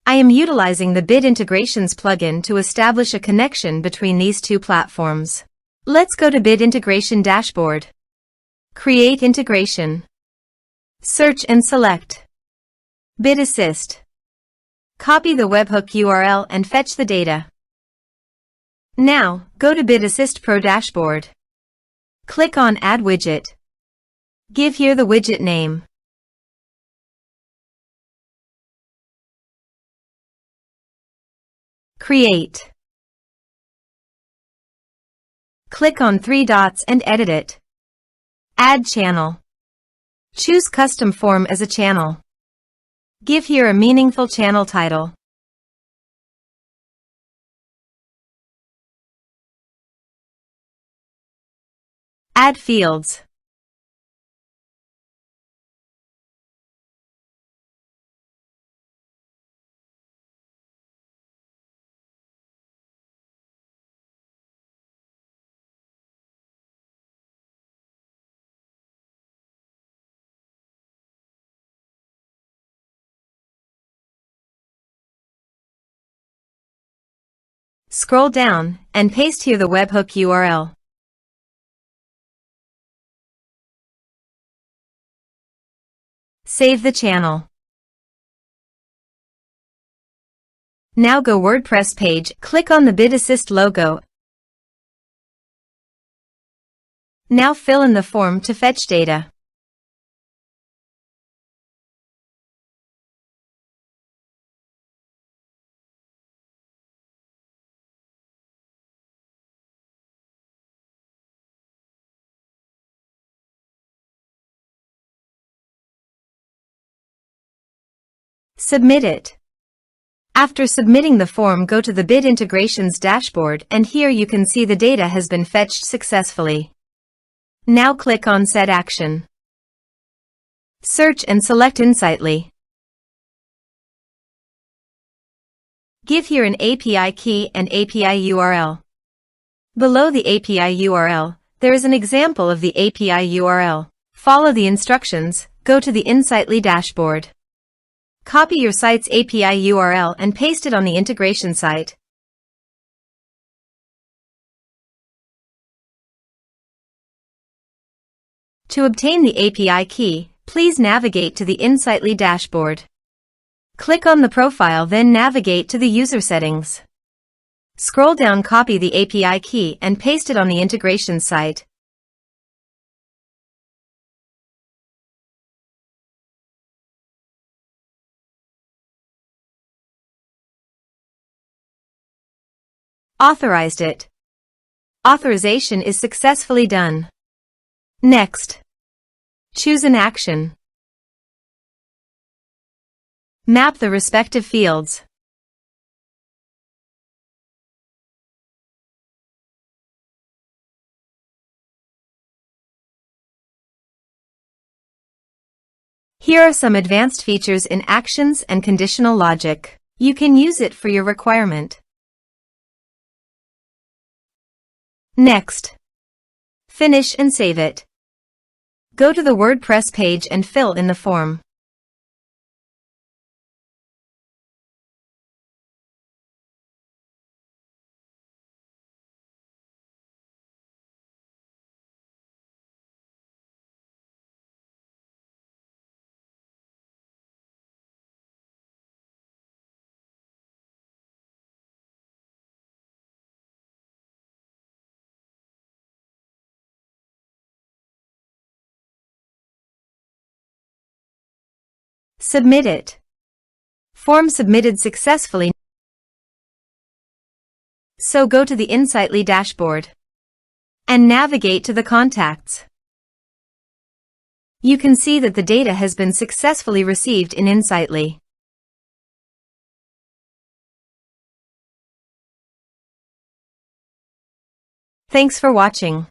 I am utilizing the Bit Integrations plugin to establish a connection between these two platforms. Let's go to Bit Integration Dashboard. Create integration. Search and select Bit Assist. Copy the webhook URL and fetch the data. Now, go to Bit Assist Pro Dashboard. Click on Add Widget. Give here the widget name. Create. Click on three dots and edit it. Add channel. Choose Custom Form as a channel. Give here a meaningful channel title. Add fields. Scroll down and paste here the webhook URL. Save the channel. Now go WordPress page, click on the Bit Assist logo. Now fill in the form to fetch data. Submit it. After submitting the form, go to the Bit Integrations dashboard and here you can see the data has been fetched successfully. Now click on Set Action. Search and select Insightly. Give here an API key and API URL. Below the API URL, there is an example of the API URL. Follow the instructions, go to the Insightly dashboard. Copy your site's API URL and paste it on the integration site. To obtain the API key, please navigate to the Insightly dashboard. Click on the profile, then navigate to the user settings. Scroll down, copy the API key and paste it on the integration site. Authorized it. Authorization is successfully done. Next, choose an action. Map the respective fields. Here are some advanced features in actions and conditional logic. You can use it for your requirement. Next, finish and save it. Go to the WordPress page and fill in the form. Submit it. Form submitted successfully. So go to the Insightly dashboard and navigate to the contacts. You can see that the data has been successfully received in Insightly. Thanks for watching.